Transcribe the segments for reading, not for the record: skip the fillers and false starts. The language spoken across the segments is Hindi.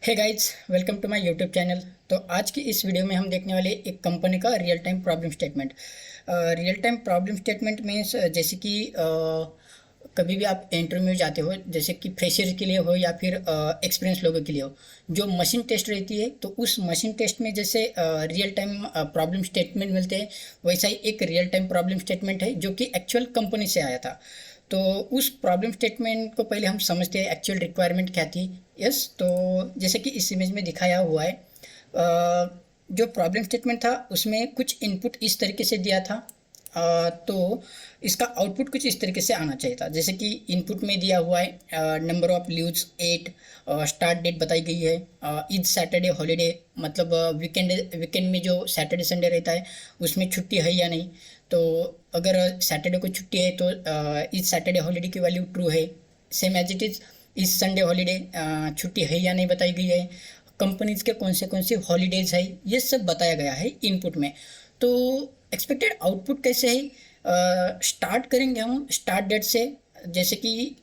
Hey guys, welcome to my YouTube channel. तो आज की इस वीडियो में हम देखने वाले एक कंपनी का real time problem statement. Real time problem statement means जैसे कि कभी भी आप इंटरव्यू जाते हो, जैसे कि फ्रेशर के लिए हो या फिर एक्सपीरियंस लोगों के लिए हो, जो मशीन टेस्ट रहती है तो उस मशीन टेस्ट में जैसे रियल टाइम प्रॉब्लम स्टेटमेंट मिलते हैं, वैसा ही एक रियल टाइम प्रॉब्लम स्टेटमेंट है जो कि एक्चुअल कंपनी से आया था। तो उस प्रॉब्लम स्टेटमेंट को पहले हम समझते हैं एक्चुअल रिक्वायरमेंट क्या थी। यस, तो जैसे कि इस इमेज में दिखाया हुआ है, जो प्रॉब्लम स्टेटमेंट था उसमें कुछ इनपुट इस तरीके से दिया था। तो इसका आउटपुट कुछ इस तरीके से आना चाहिए था। जैसे कि इनपुट में दिया हुआ है number of leaves 8, start date बताई गई है, ईद सैटरडे हॉलीडे, मतलब वीकेंड में जो सैटरडे संडे रहता है उसमें छुट्टी है या नहीं। तो अगर सैटरडे को छुट्टी है तो इस सैटरडे हॉलीडे की वैल्यू ट्रू है, सेम एज इट इज़ इस संडे हॉलीडे छुट्टी है या नहीं बताई गई है, कंपनीज के कौन से हॉलीडेज है, ये सब बताया गया है इनपुट में। तो एक्सपेक्टेड आउटपुट कैसे है, स्टार्ट करेंगे हम स्टार्ट डेट से। जैसे कि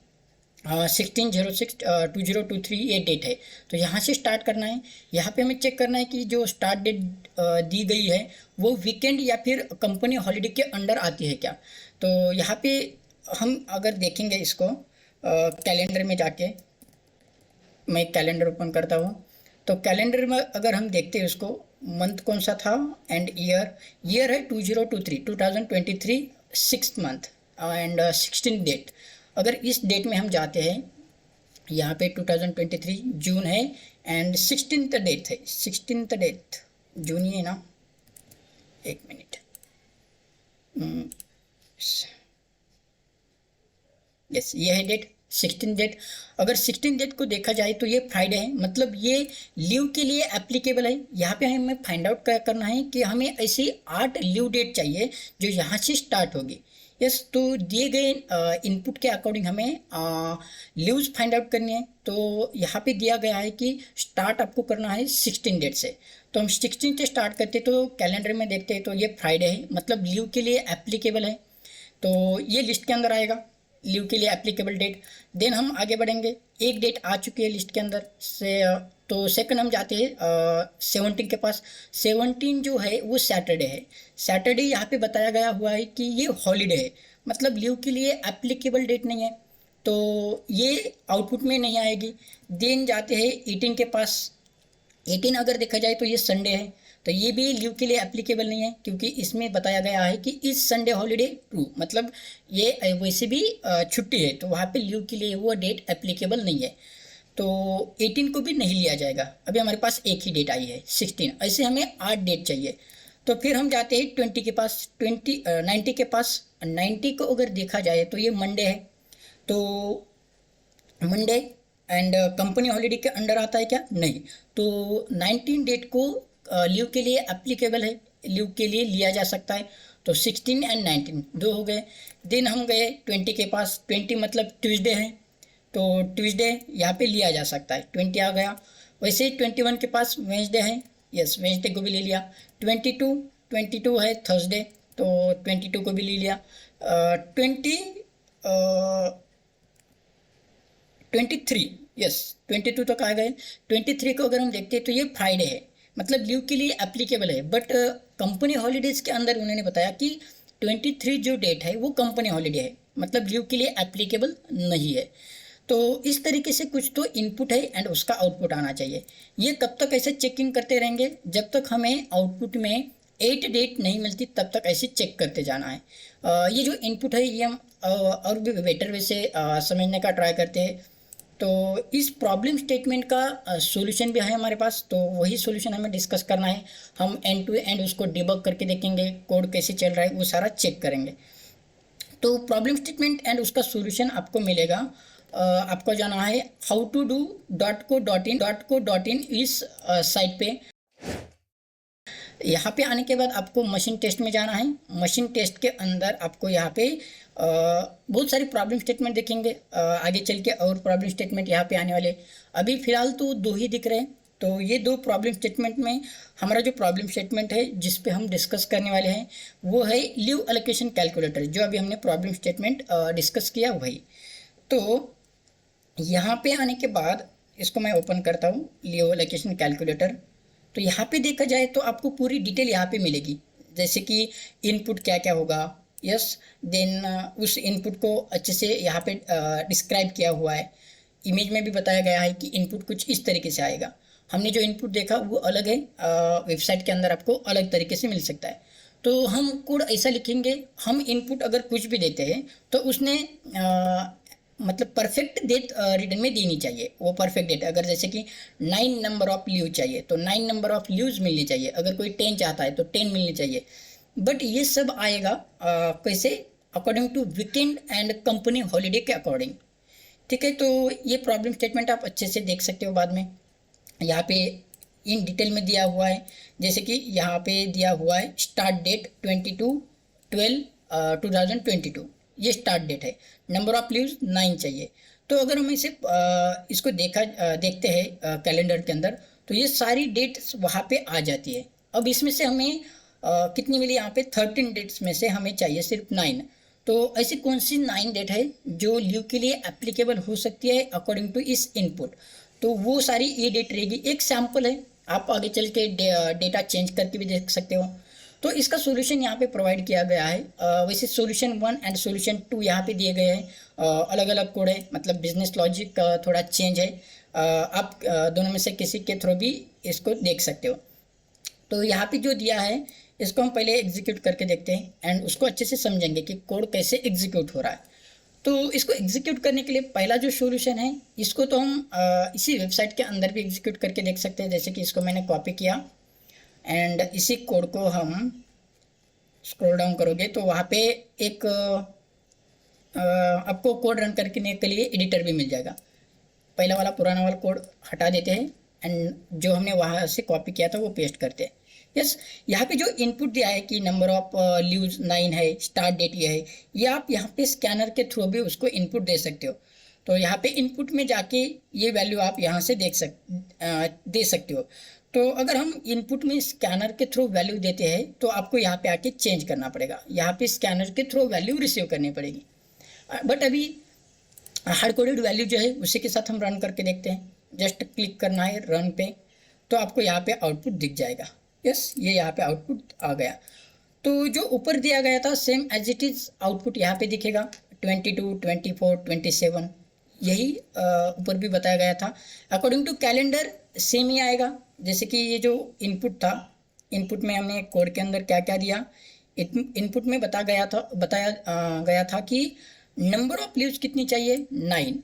16/06/2023 ये डेट है, तो यहाँ से स्टार्ट करना है। यहाँ पे हमें चेक करना है कि जो स्टार्ट डेट दी गई है वो वीकेंड या फिर कंपनी हॉलीडे के अंडर आती है क्या। तो यहाँ पे हम अगर देखेंगे इसको कैलेंडर में जाके, मैं कैलेंडर ओपन करता हूँ। तो कैलेंडर में अगर हम देखते हैं उसको, मंथ कौन सा था एंड ईयर है 2023 सिक्स मंथ एंड 16 डेट। अगर इस डेट में हम जाते हैं, यहाँ पे 2023 जून है एंड 16th डेट है, 16th डेट जून ही है ना, एक मिनट, यस ये है डेट 16 डेट। अगर 16 डेट को देखा जाए तो ये फ्राइडे है, मतलब ये लीव के लिए एप्लीकेबल है। यहाँ पे हमें फाइंड आउट क्या करना है कि हमें ऐसी 8 लीव डेट चाहिए जो यहाँ से स्टार्ट होगी। यस, तो दिए गए इनपुट के अकॉर्डिंग हमें लीव्स फाइंड आउट करनी है। तो यहाँ पे दिया गया है कि स्टार्ट आपको करना है 16 डेट से। तो हम 16 से स्टार्ट करते तो कैलेंडर में देखते हैं तो ये फ्राइडे है, मतलब लीव के लिए एप्लीकेबल है, तो ये लिस्ट के अंदर आएगा लीव के लिए एप्लीकेबल डेट। देन हम आगे बढ़ेंगे, एक डेट आ चुकी है लिस्ट के अंदर से, तो सेकंड हम जाते हैं 17 के पास। 17 जो है वो सैटरडे है। सैटरडे यहाँ पे बताया गया हुआ है कि ये हॉलीडे है, मतलब लीव के लिए एप्लीकेबल डेट नहीं है, तो ये आउटपुट में नहीं आएगी। देन जाते हैं 18 के पास। 18 अगर देखा जाए तो ये संडे है, तो ये भी लीव के लिए एप्लीकेबल नहीं है क्योंकि इसमें बताया गया है कि इस संडे हॉलीडे ट्रू, मतलब ये वैसे भी छुट्टी है, तो वहाँ पे लीव के लिए वो डेट एप्लीकेबल नहीं है, तो 18 को भी नहीं लिया जाएगा। अभी हमारे पास एक ही डेट आई है 16, ऐसे हमें 8 डेट चाहिए। तो फिर हम जाते हैं 20 के पास, 90 के पास। 90 को अगर देखा जाए तो ये मंडे है, तो मंडे एंड कंपनी हॉलीडे के अंडर आता है क्या, नहीं। तो 19 डेट को लीव के लिए एप्लीकेबल है, लीव के लिए लिया जा सकता है। तो 16 एंड 19 दो हो गए। दिन हम गए 20 के पास, 20 मतलब ट्यूसडे है, तो ट्यूसडे यहाँ पे लिया जा सकता है, 20 आ गया। वैसे ही 21 के पास वेंसडे है, यस वेंसडे को भी ले लिया। 22 है थर्सडे, तो 22 को भी ले लिया। 23, यस 22 तक आ गए। 23 को अगर हम देखते हैं तो ये फ्राइडे है, मतलब लीव के लिए एप्लीकेबल है, बट कंपनी हॉलीडेज के अंदर उन्होंने बताया कि 23 जो डेट है वो कंपनी हॉलीडे है, मतलब लीव के लिए एप्लीकेबल नहीं है। तो इस तरीके से कुछ तो इनपुट है एंड उसका आउटपुट आना चाहिए। ये तब तक ऐसे चेकिंग करते रहेंगे जब तक हमें आउटपुट में 8 डेट नहीं मिलती, तब तक ऐसे चेक करते जाना है। ये जो इनपुट है ये हम और भी बेटर वे से समझने का ट्राई करते हैं। तो इस प्रॉब्लम स्टेटमेंट का सॉल्यूशन भी है हमारे पास, तो वही सॉल्यूशन हमें डिस्कस करना है। हम एंड टू एंड उसको डिबग करके देखेंगे, कोड कैसे चल रहा है वो सारा चेक करेंगे। तो प्रॉब्लम स्टेटमेंट एंड उसका सॉल्यूशन आपको मिलेगा। आपको जाना है howtodo.co.in इस साइट पे। यहाँ पे आने के बाद आपको मशीन टेस्ट में जाना है। मशीन टेस्ट के अंदर आपको यहाँ पे बहुत सारी प्रॉब्लम स्टेटमेंट देखेंगे, आगे चल के और प्रॉब्लम स्टेटमेंट यहाँ पे आने वाले। अभी फिलहाल तो दो ही दिख रहे हैं, तो ये दो प्रॉब्लम स्टेटमेंट में हमारा जो प्रॉब्लम स्टेटमेंट है जिस पे हम डिस्कस करने वाले हैं वो है लीव एलोकेशन कैलकुलेटर, जो अभी हमने प्रॉब्लम स्टेटमेंट डिस्कस किया वही। तो यहाँ पे आने के बाद इसको मैं ओपन करता हूँ, लीव एलोकेशन कैलकुलेटर। तो यहाँ पे देखा जाए तो आपको पूरी डिटेल यहाँ पे मिलेगी, जैसे कि इनपुट क्या क्या होगा। यस, देन उस इनपुट को अच्छे से यहाँ पे डिस्क्राइब किया हुआ है। इमेज में भी बताया गया है कि इनपुट कुछ इस तरीके से आएगा। हमने जो इनपुट देखा वो अलग है, वेबसाइट के अंदर आपको अलग तरीके से मिल सकता है। तो हम कोड ऐसा लिखेंगे, हम इनपुट अगर कुछ भी देते हैं तो उसने मतलब परफेक्ट डेट रिटर्न में देनी चाहिए। वो परफेक्ट डेट अगर जैसे कि 9 नंबर ऑफ लीव चाहिए तो 9 नंबर ऑफ लीव्स मिलनी चाहिए। अगर कोई 10 चाहता है तो 10 मिलनी चाहिए। बट ये सब आएगा कैसे, according to weekend and company holiday के अकॉर्डिंग। ठीक है, तो ये प्रॉब्लम स्टेटमेंट आप अच्छे से देख सकते हो बाद में। यहाँ पे इन डिटेल में दिया हुआ है, जैसे कि यहाँ पे दिया हुआ है स्टार्ट डेट 22/12/2022, ये स्टार्ट डेट है। नंबर ऑफ लीव्स 9 चाहिए। तो अगर हम इसे इसको देखते हैं कैलेंडर के अंदर, तो ये सारी डेट्स वहाँ पे आ जाती है। अब इसमें से हमें कितनी मिली, यहाँ पे 13 डेट्स में से हमें चाहिए सिर्फ 9। तो ऐसी कौन सी 9 डेट है जो लीव के लिए एप्लीकेबल हो सकती है अकॉर्डिंग टू इस इनपुट, तो वो सारी ये डेट रहेगी। एक सैम्पल है, आप आगे चल के डेटा चेंज करके भी देख सकते हो। तो इसका सॉल्यूशन यहाँ पे प्रोवाइड किया गया है। वैसे सॉल्यूशन 1 एंड सॉल्यूशन 2 यहाँ पे दिए गए हैं। अलग अलग कोड है, मतलब बिजनेस लॉजिक थोड़ा चेंज है। आप दोनों में से किसी के थ्रू भी इसको देख सकते हो। तो यहाँ पे जो दिया है इसको हम पहले एग्जीक्यूट करके देखते हैं एंड उसको अच्छे से समझेंगे कि कोड कैसे एग्जीक्यूट हो रहा है। तो इसको एग्जीक्यूट करने के लिए पहला जो सॉल्यूशन है, इसको तो हम इसी वेबसाइट के अंदर भी एग्जीक्यूट करके देख सकते हैं। जैसे कि इसको मैंने कॉपी किया एंड इसी कोड को हम स्क्रॉल डाउन करोगे तो वहाँ पे एक आपको कोड रन करने के लिए एडिटर भी मिल जाएगा। पहला वाला पुराना वाला कोड हटा देते हैं एंड जो हमने वहाँ से कॉपी किया था वो पेस्ट करते हैं। यस, यहाँ पे जो इनपुट दिया है कि नंबर ऑफ लीव्स 9 है, स्टार्ट डेट ये है, ये आप यहाँ पे स्कैनर के थ्रू भी उसको इनपुट दे सकते हो। तो यहाँ पे इनपुट में जाके ये वैल्यू आप यहाँ से दे सकते हो। तो अगर हम इनपुट में स्कैनर के थ्रू वैल्यू देते हैं तो आपको यहाँ पे आके चेंज करना पड़ेगा, यहाँ पे स्कैनर के थ्रू वैल्यू रिसीव करनी पड़ेगी। बट अभी हार्ड कोडेड वैल्यू जो है उसी के साथ हम रन करके देखते हैं। जस्ट क्लिक करना है रन पे, तो आपको यहाँ पे आउटपुट दिख जाएगा। यस, ये यहाँ पे आउटपुट आ गया। तो जो ऊपर दिया गया था same as it is output यहाँ पे दिखेगा, 22, 24, 27, यही ऊपर भी बताया गया था। अकॉर्डिंग टू कैलेंडर सेम ही आएगा। जैसे कि ये जो इनपुट था, इनपुट में हमने कोड के अंदर क्या क्या दिया, इनपुट में बताया गया था कि नंबर ऑफ लीव्स कितनी चाहिए, 9।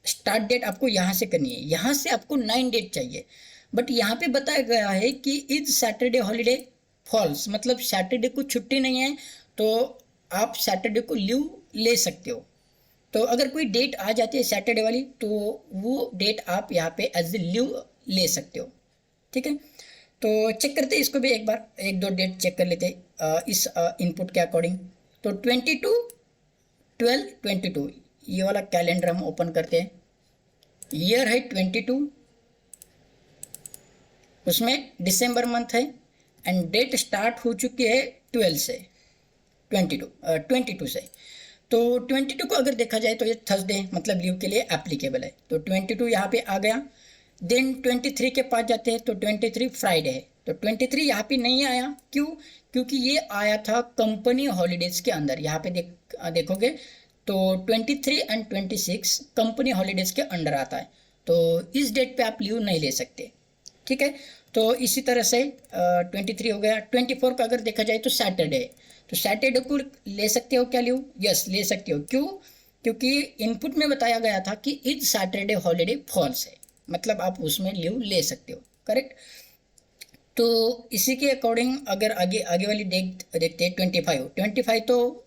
स्टार्ट डेट आपको यहाँ से करनी है, यहाँ से आपको 9 डेट चाहिए। बट यहाँ पे बताया गया है कि इज सैटरडे हॉलीडे फॉल्स, मतलब सैटरडे को छुट्टी नहीं है तो आप सैटरडे को लीव ले सकते हो। तो अगर कोई डेट आ जाती है सैटरडे वाली तो वो डेट आप यहाँ पे एज ए लीव ले सकते हो। ठीक है, तो चेक करते हैं इसको भी एक बार, एक दो डेट चेक कर लेते हैं इस इनपुट के अकॉर्डिंग। तो 22/12/22 ये वाला कैलेंडर हम ओपन करते हैं। ईयर है 22, उसमें दिसंबर मंथ है एंड डेट स्टार्ट हो चुकी है 12 से 22 से। तो 22 को अगर देखा जाए तो ये थर्सडे मतलब लीव के लिए एप्लीकेबल है। तो 22 यहाँ पे आ गया। देन 23 के पास जाते हैं तो 23 फ्राइडे है। तो 23 यहाँ पे नहीं आया, क्यों? क्योंकि ये आया था कंपनी हॉलीडेज के अंदर। यहाँ पे देखोगे तो 23 एंड 26 कंपनी हॉलीडेज के अंडर आता है। तो इस डेट पे आप लीव नहीं ले सकते। ठीक है, तो इसी तरह से 23 हो गया। 24 का अगर देखा जाए तो सैटरडे, तो सैटरडे को ले सकते हो क्या लीव? यस, ले सकते हो। क्यों? क्योंकि इनपुट में बताया गया था कि इज सैटरडे हॉलीडे फॉल्स है, मतलब आप उसमें लीव ले सकते हो। करेक्ट। तो इसी के अकॉर्डिंग अगर आगे वाली देखते हैं 25 तो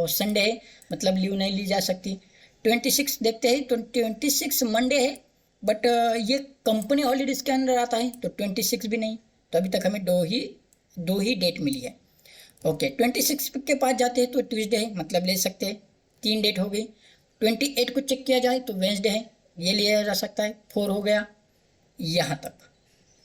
संडे है, मतलब लीव नहीं ली जा सकती। 26 देखते हैं तो 26 मंडे है, बट ये कंपनी हॉलीडेज के अंदर आता है तो 26 भी नहीं। तो अभी तक हमें दो ही डेट मिली है। ओके, 26 के पास जाते हैं तो ट्यूसडे है, मतलब ले सकते हैं। 3 डेट हो गई। 28 को चेक किया जाए तो वेंसडे है, ये लिया जा सकता है। 4 हो गया यहाँ तक।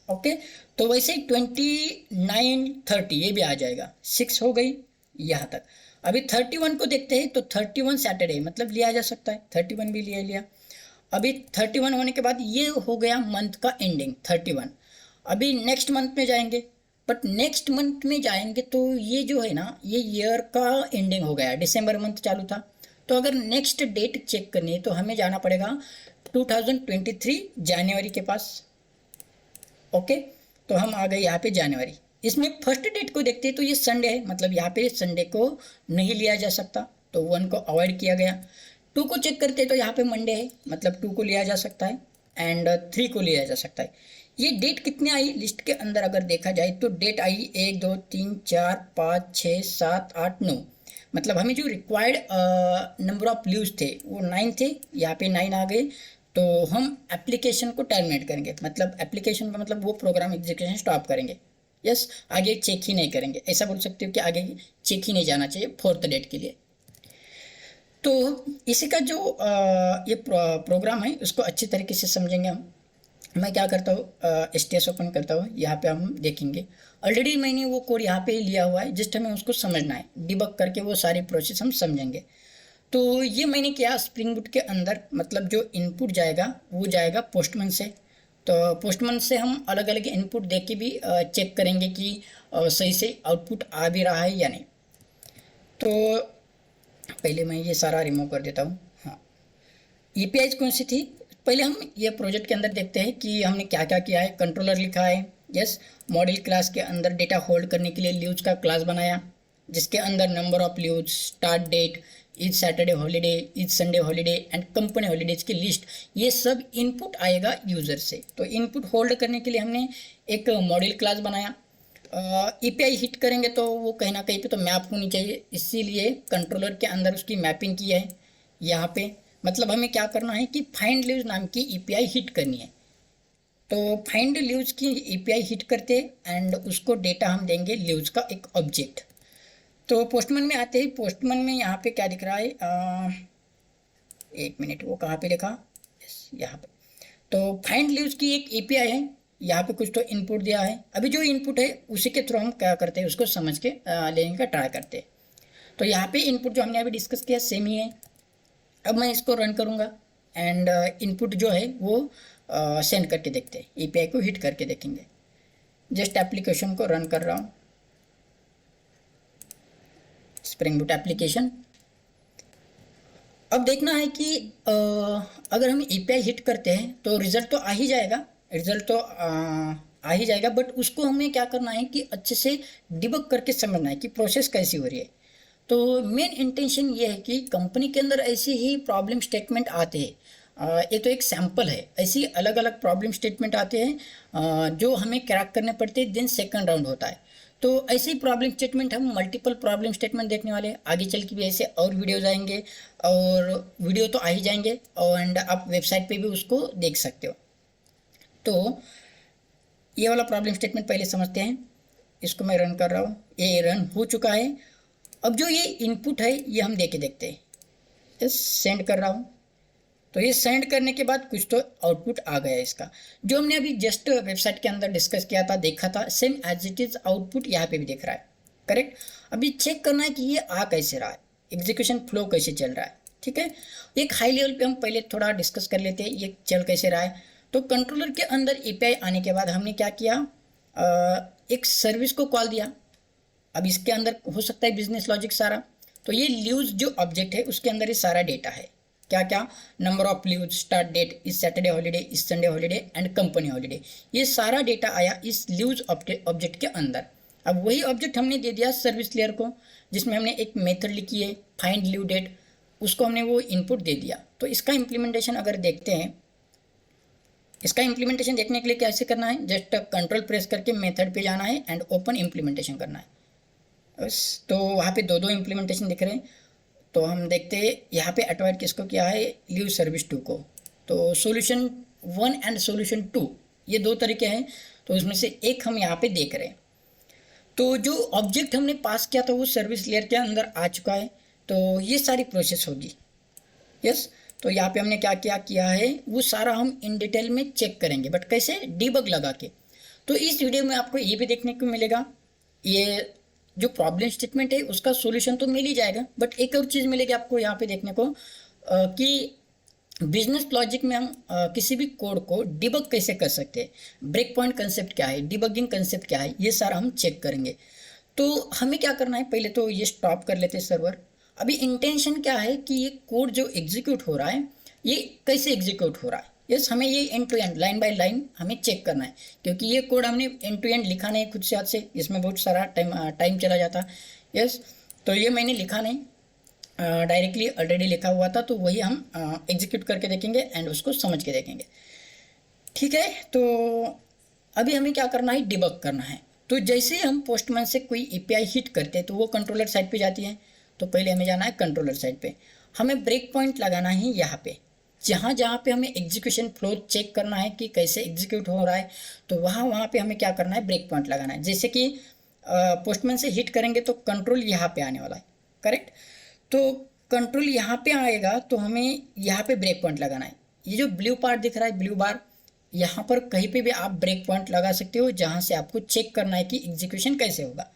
ओके, तो वैसे ही 29, 30 ये भी आ जाएगा। 6 हो गई यहाँ तक। अभी 31 को देखते हैं तो 31 सैटरडे मतलब लिया जा सकता है, 31 भी लिया। अभी 31 होने के बाद ये हो गया मंथ का एंडिंग 31। अभी नेक्स्ट मंथ में जाएंगे, बट नेक्स्ट मंथ में जाएंगे तो ये जो है ना, ये ईयर का एंडिंग हो गया, दिसंबर मंथ चालू था। तो अगर नेक्स्ट डेट चेक करनी है तो हमें जाना पड़ेगा 2023 जनवरी के पास। ओके, तो हम आ गए यहाँ पे जनवरी। इसमें फर्स्ट डेट को देखते हैं तो ये संडे है, मतलब यहाँ पे संडे को नहीं लिया जा सकता, तो 1 को अवॉइड किया गया। 2 को चेक करते हैं तो यहाँ पे मंडे है, मतलब 2 को लिया जा सकता है, एंड 3 को लिया जा सकता है। ये डेट कितने आई लिस्ट के अंदर अगर देखा जाए तो डेट आई 1 2 3 4 5 6 7 8 9, मतलब हमें जो रिक्वायर्ड नंबर ऑफ लीव्स थे वो 9 थे, यहाँ पे 9 आ गए। तो हम एप्लीकेशन को टर्मिनेट करेंगे, मतलब एप्लीकेशन का मतलब वो प्रोग्राम एग्जीक्यूशन स्टॉप करेंगे। यस, आगे चेक ही नहीं करेंगे, ऐसा बोल सकते हो कि आगे चेक ही नहीं जाना चाहिए 4th डेट के लिए। तो इसी का जो ये प्रोग्राम है उसको अच्छी तरीके से समझेंगे हम। मैं क्या करता हूँ, STS ओपन करता हूँ, यहाँ पे हम देखेंगे ऑलरेडी मैंने वो कोड यहाँ पे लिया हुआ है, जस्ट हमें उसको समझना है, डिबग करके वो सारी प्रोसेस हम समझेंगे। तो ये मैंने किया स्प्रिंग बूट के अंदर, मतलब जो इनपुट जाएगा वो जाएगा पोस्टमैन से। तो पोस्टमैन से हम अलग अलग इनपुट दे के भी चेक करेंगे कि सही से आउटपुट आ भी रहा है या नहीं। तो पहले मैं ये सारा रिमूव कर देता हूँ। हाँ, APIs कौन सी थी, पहले हम ये प्रोजेक्ट के अंदर देखते हैं कि हमने क्या क्या किया है। कंट्रोलर लिखा है, यस। मॉडल क्लास के अंदर डेटा होल्ड करने के लिए लीव्स का क्लास बनाया, जिसके अंदर number of leaves, start date, each Saturday holiday, each Sunday holiday and company holidays की लिस्ट, ये सब इनपुट आएगा यूज़र से। तो इनपुट होल्ड करने के लिए हमने एक मॉडल क्लास बनाया। API हिट करेंगे तो वो कहीं ना कहीं पे तो मैप होनी चाहिए, इसीलिए कंट्रोलर के अंदर उसकी मैपिंग की है यहाँ पे। मतलब हमें क्या करना है कि फाइंड लीव्स नाम की API हिट करनी है। तो फाइंड लीव्स की API हिट करते एंड उसको डेटा हम देंगे लीव्स का एक ऑब्जेक्ट। तो पोस्टमैन में आते ही पोस्टमैन में यहाँ पे क्या दिख रहा है, एक मिनट, वो कहाँ पे लिखा, यस यहाँ पे। तो फाइंड लीव्स की एक API है, यहाँ पे कुछ तो इनपुट दिया है। अभी जो इनपुट है उसी के थ्रू हम क्या करते हैं, उसको समझ के लेने का ट्राई करते हैं। तो यहाँ पे इनपुट जो हमने अभी डिस्कस किया सेम ही है। अब मैं इसको रन करूँगा एंड इनपुट जो है वो सेंड करके देखते हैं, API को हिट करके देखेंगे। जस्ट एप्लीकेशन को रन कर रहा हूँ, स्प्रिंग बूट एप्लीकेशन। अब देखना है कि अगर हम API हिट करते हैं तो रिजल्ट तो आ ही जाएगा, रिजल्ट तो आ ही जाएगा, बट उसको हमें क्या करना है कि अच्छे से डिबग करके समझना है कि प्रोसेस कैसी हो रही है। तो मेन इंटेंशन ये है कि कंपनी के अंदर ऐसे ही प्रॉब्लम स्टेटमेंट आते हैं। ये तो एक सैम्पल है, ऐसी अलग अलग प्रॉब्लम स्टेटमेंट आते हैं जो हमें क्रैक करने पड़ते हैं, देन सेकंड राउंड होता है। तो ऐसे ही प्रॉब्लम स्टेटमेंट, हम मल्टीपल प्रॉब्लम स्टेटमेंट देखने वाले हैं आगे चल के भी, ऐसे और वीडियोज़ आएंगे और वीडियो तो आ ही जाएंगे, एंड आप वेबसाइट पे भी उसको देख सकते हो। तो ये वाला प्रॉब्लम स्टेटमेंट पहले समझते हैं, इसको मैं रन कर रहा हूँ, ये रन हो चुका है। अब जो ये इनपुट है ये हम देके देखते हैं, इस सेंड कर रहा हूँ। तो ये सेंड करने के बाद कुछ तो आउटपुट आ गया इसका, जो हमने अभी जस्ट वेबसाइट के अंदर डिस्कस किया था, देखा था, same as it is output यहाँ पे भी दिख रहा है, करेक्ट। अभी चेक करना है कि ये आ कैसे रहा है, एग्जीक्यूशन फ्लो कैसे चल रहा है, ठीक है। एक हाई लेवल पे हम पहले थोड़ा डिस्कस कर लेते हैं ये चल कैसे रहा है। तो कंट्रोलर के अंदर API आने के बाद हमने क्या किया, एक सर्विस को कॉल दिया। अब इसके अंदर हो सकता है बिजनेस लॉजिक सारा। तो ये लीव्स जो ऑब्जेक्ट है उसके अंदर ये सारा डेटा है, क्या क्या, number of leaves, start date, is Saturday holiday, is Sunday holiday and company holiday, ये सारा डेटा आया इस लीव्स ऑब्जेक्ट के अंदर। अब वही ऑब्जेक्ट हमने दे दिया सर्विस लेयर को, जिसमें हमने एक मेथड लिखी है फाइंड लीव डेट, उसको हमने वो इनपुट दे दिया। तो इसका इम्प्लीमेंटेशन अगर देखते हैं, इसका इम्प्लीमेंटेशन देखने के लिए कैसे करना है, जस्ट कंट्रोल प्रेस करके मेथड पे जाना है एंड ओपन इम्प्लीमेंटेशन करना है बस। तो वहाँ पे दो इम्प्लीमेंटेशन दिख रहे हैं। तो हम देखते हैं यहाँ पे एटवाइड किसको किया है, लीव सर्विस 2 को। तो सॉल्यूशन 1 एंड सॉल्यूशन 2 ये 2 तरीके हैं, तो उसमें से एक हम यहाँ पे देख रहे हैं। तो जो ऑब्जेक्ट हमने पास किया था वो सर्विस लेयर के अंदर आ चुका है। तो ये सारी प्रोसेस होगी, यस। तो यहाँ पे हमने क्या क्या किया है वो सारा हम इन डिटेल में चेक करेंगे, बट कैसे, डीबग लगा के। तो इस वीडियो में आपको ये भी देखने को मिलेगा, ये जो प्रॉब्लम स्टेटमेंट है उसका सॉल्यूशन तो मिल ही जाएगा, बट एक और चीज़ मिलेगी आपको यहाँ पे देखने को कि बिजनेस लॉजिक में हम किसी भी कोड को डिबग कैसे कर सकते हैं, ब्रेक पॉइंट कंसेप्ट क्या है, डिबगिंग कंसेप्ट क्या है, ये सारा हम चेक करेंगे। तो हमें क्या करना है, पहले तो ये स्टॉप कर लेते हैं सर्वर। अभी इंटेंशन क्या है कि ये कोड जो एग्जीक्यूट हो रहा है ये कैसे एग्जीक्यूट हो रहा है। यस, हमें ये end to end line by line हमें चेक करना है, क्योंकि ये कोड हमने एंड टू एंड लिखा नहीं खुद से हाथ से, इसमें बहुत सारा टाइम चला जाता। यस, तो ये मैंने लिखा नहीं, डायरेक्टली ऑलरेडी लिखा हुआ था, तो वही हम एग्जीक्यूट करके देखेंगे एंड उसको समझ के देखेंगे। ठीक है, तो अभी हमें क्या करना है, डिबग करना है। तो जैसे ही हम पोस्टमैन से कोई एपीआई हिट करते हैं तो वो कंट्रोलर साइड पे जाती है। तो पहले हमें जाना है कंट्रोलर साइड पे, हमें ब्रेक पॉइंट लगाना है यहाँ पे, जहाँ जहाँ पे हमें एग्जीक्यूशन फ्लो चेक करना है कि कैसे एग्जीक्यूट हो रहा है, तो वहाँ वहाँ पे हमें क्या करना है, ब्रेक पॉइंट लगाना है। जैसे कि पोस्टमैन से हिट करेंगे तो कंट्रोल यहाँ पे आने वाला है, करेक्ट। तो कंट्रोल यहाँ पे आएगा तो हमें यहाँ पे ब्रेक पॉइंट लगाना है। ये जो ब्लू पार्ट दिख रहा है, ब्लू बार, यहाँ पर कहीं पे भी आप ब्रेक पॉइंट लगा सकते हो जहाँ से आपको चेक करना है कि एग्जीक्यूशन कैसे होगा।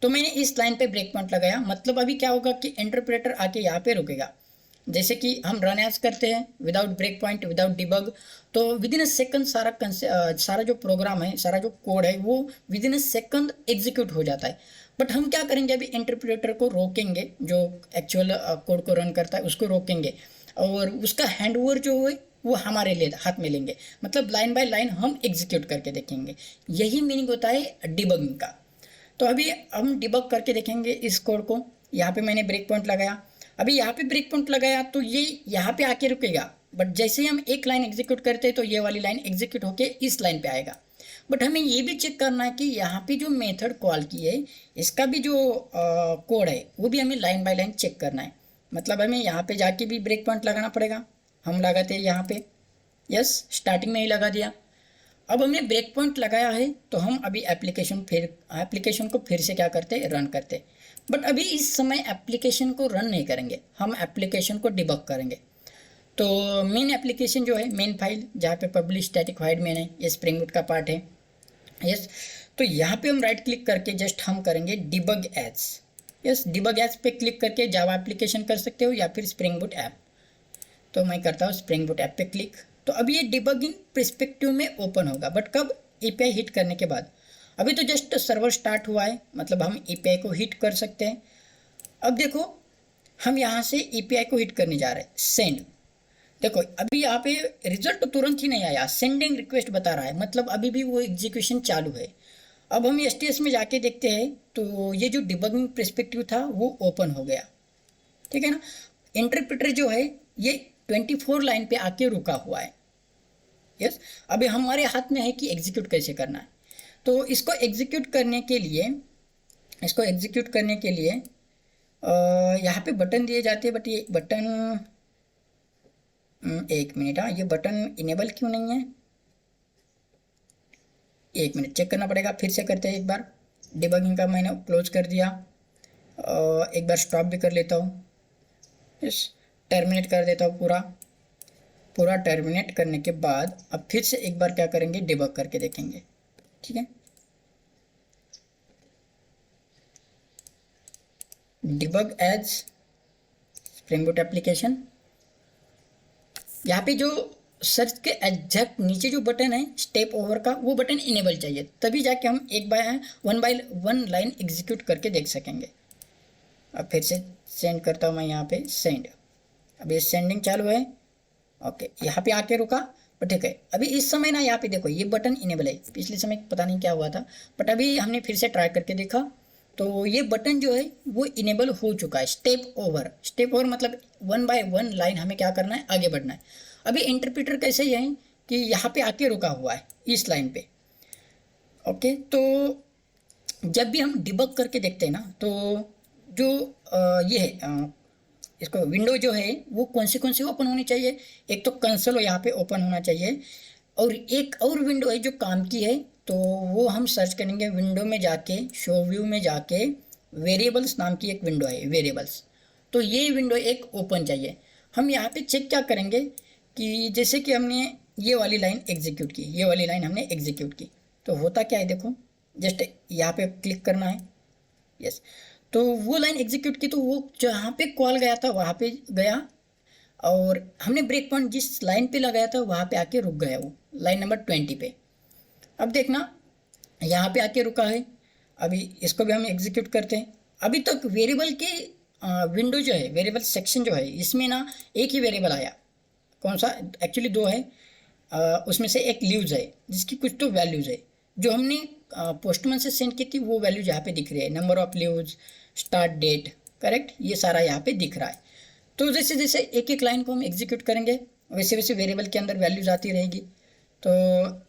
तो मैंने इस लाइन पे ब्रेक पॉइंट लगाया, मतलब अभी क्या होगा कि इंटरप्रेटर आके यहाँ पे रुकेगा। जैसे कि हम रन एज करते हैं without break point, without debug, तो विद इन अ सेकंड सारा जो प्रोग्राम है, सारा जो कोड है वो within a second execute हो जाता है। बट हम क्या करेंगे, अभी इंटरप्रेटर को रोकेंगे, जो एक्चुअल कोड को रन करता है उसको रोकेंगे, और उसका हैंड ओवर जो है वो हमारे लिए हाथ में लेंगे, मतलब लाइन बाय लाइन हम एग्जीक्यूट करके देखेंगे। यही मीनिंग होता है डिबगिंग का। तो अभी हम डिबग करके देखेंगे इस कोड को। यहाँ पे मैंने ब्रेक पॉइंट लगाया, अभी यहाँ पे ब्रेक पॉइंट लगाया तो ये यहाँ पे आके रुकेगा, बट जैसे ही हम एक लाइन एग्जीक्यूट करते हैं तो ये वाली लाइन एग्जीक्यूट होके इस लाइन पे आएगा। बट हमें ये भी चेक करना है कि यहाँ पे जो मेथड कॉल की है इसका भी जो कोड है वो भी हमें लाइन बाय लाइन चेक करना है। मतलब हमें यहाँ पे जाके भी ब्रेक पॉइंट लगाना पड़ेगा, हम लगाते हैं यहाँ पे, यस, स्टार्टिंग में ही लगा दिया। अब हमने ब्रेक पॉइंट लगाया है तो हम अभी एप्लीकेशन को फिर से क्या करते हैं, रन करते। बट अभी इस समय एप्लीकेशन को रन नहीं करेंगे, हम एप्लीकेशन को डिबग करेंगे। तो मेन एप्लीकेशन जो है, मेन फाइल जहाँ पे पब्लिश स्टैटिक वाइड मेन है, ये स्प्रिंग बूट का पार्ट है। यस, तो यहाँ पे हम राइट क्लिक करके जस्ट हम करेंगे debug as. Yes, debug as पे क्लिक करके जावा एप्लीकेशन कर सकते हो या फिर स्प्रिंग बूट ऐप। तो मैं करता हूँ स्प्रिंग बूट ऐप पे क्लिक। तो अभी ये डिबगिंग पर्सपेक्टिव में ओपन होगा, बट कब, एपीआई हिट करने के बाद। अभी तो जस्ट सर्वर स्टार्ट हुआ है, मतलब हम एपीआई को हिट कर सकते हैं। अब देखो, हम यहाँ से एपीआई को हिट करने जा रहे हैं, सेंड। देखो अभी यहाँ पे रिजल्ट तुरंत ही नहीं आया, सेंडिंग रिक्वेस्ट बता रहा है, मतलब अभी भी वो एग्जीक्यूशन चालू है। अब हम एसटीएस में जाके देखते हैं तो ये जो डिबगिंग पर्सपेक्टिव था वो ओपन हो गया, ठीक है ना। इंटरप्रेटर जो है ये 24 लाइन पे आके रुका हुआ है। यस, अभी हमारे हाथ में है कि एग्जीक्यूट कैसे करना है। तो इसको एग्जीक्यूट करने के लिए, यहाँ पे बटन दिए जाते हैं, बट ये बटन, एक मिनट, हाँ, ये बटन इनेबल क्यों नहीं है, एक मिनट चेक करना पड़ेगा। फिर से करते हैं एक बार, डिबगिंग का मैंने क्लोज कर दिया, एक बार स्टॉप भी कर लेता हूँ। यस, टर्मिनेट कर देता हूँ पूरा टर्मिनेट करने के बाद अब फिर से एक बार क्या करेंगे, डिबग करके देखेंगे, ठीक है। Debug as spring boot application, यहाँ पे जो सर्च के एग्जैक्ट नीचे जो बटन है स्टेप ओवर का, वो बटन इनेबल चाहिए, तभी जाके हम one by one line execute करके देख सकेंगे। अब फिर से सेंड करता हूँ मैं यहाँ पे, सेंड। अब ये सेंडिंग चालू है, ओके, यहाँ पे आके रुका, बट ठीक है। अभी इस समय ना यहाँ पे देखो ये बटन इनेबल है, पिछले समय पता नहीं क्या हुआ था, बट अभी हमने फिर से ट्राई करके देखा तो ये बटन जो है वो इनेबल हो चुका है। स्टेप ओवर मतलब वन बाय वन लाइन हमें क्या करना है, आगे बढ़ना है। अभी इंटरप्रेटर कैसे ही है कि यहाँ पे आके रुका हुआ है इस लाइन पे, ओके। तो जब भी हम डिबग करके देखते हैं ना, तो जो ये है, इसको विंडो जो है वो कौन से ओपन होनी चाहिए, एक तो कंसोल यहाँ पे ओपन होना चाहिए, और एक और विंडो है जो काम की है, तो वो हम सर्च करेंगे विंडो में जाके, शो व्यू में जाके, वेरिएबल्स नाम की एक विंडो है, वेरिएबल्स। तो ये विंडो एक ओपन चाहिए। हम यहाँ पे चेक क्या करेंगे कि जैसे कि हमने ये वाली लाइन एग्जीक्यूट की, ये वाली लाइन हमने एग्जीक्यूट की, तो होता क्या है देखो, जस्ट यहाँ पे क्लिक करना है, यस। तो वो लाइन एग्जीक्यूट की तो वो जहाँ पे कॉल गया था वहाँ पे गया, और हमने ब्रेक पॉइंट जिस लाइन पे लगाया था वहाँ पे आके रुक गया, वो लाइन नंबर 20 पे। अब देखना यहाँ पे आके रुका है। अभी इसको भी हम एग्जीक्यूट करते हैं। अभी तक वेरिएबल के विंडो जो है, वेरिएबल सेक्शन जो है, इसमें ना एक ही वेरिएबल आया। कौन सा? एक्चुअली दो है। उसमें से एक लीव्स है जिसकी कुछ तो वैल्यूज है जो हमने पोस्टमैन से सेंड की थी, वो वैल्यूज यहाँ पे दिख रही है। Number of leaves, start date, correct, ये सारा यहाँ पे दिख रहा है। तो जैसे जैसे एक एक लाइन को हम एग्जीक्यूट करेंगे वैसे वैसे वेरिएबल के अंदर वैल्यूज आती रहेगी। तो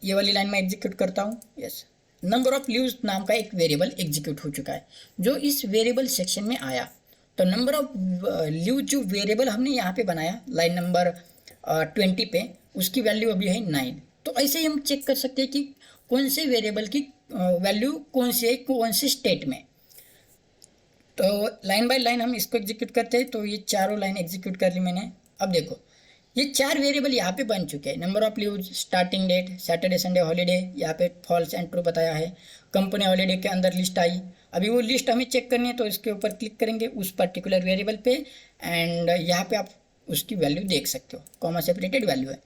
ये वाली लाइन में एग्जीक्यूट करता हूँ। यस, नंबर ऑफ लीव्स नाम का एक वेरिएबल एग्जीक्यूट हो चुका है जो इस वेरिएबल सेक्शन में आया। तो नंबर ऑफ लीव जो वेरिएबल हमने यहाँ पे बनाया लाइन नंबर 20 पे, उसकी वैल्यू अभी है 9। तो ऐसे ही हम चेक कर सकते हैं कि कौन से वेरिएबल की वैल्यू कौन सी है, कौन से स्टेट में। तो लाइन बाय लाइन हम इसको एग्जीक्यूट करते हैं। तो ये चारों लाइन एग्जीक्यूट कर ली मैंने। अब देखो ये 4 वेरिएबल यहाँ पे बन चुके हैं। Number of leaves, starting date, Saturday Sunday holiday, यहाँ पे फॉल्स एंड ट्रू बताया है। कंपनी हॉलीडे के अंदर लिस्ट आई। अभी वो लिस्ट हमें चेक करनी है तो इसके ऊपर क्लिक करेंगे उस पर्टिकुलर वेरिएबल पे, एंड यहाँ पे आप उसकी वैल्यू देख सकते हो, कॉमा सेपरेटेड वैल्यू है।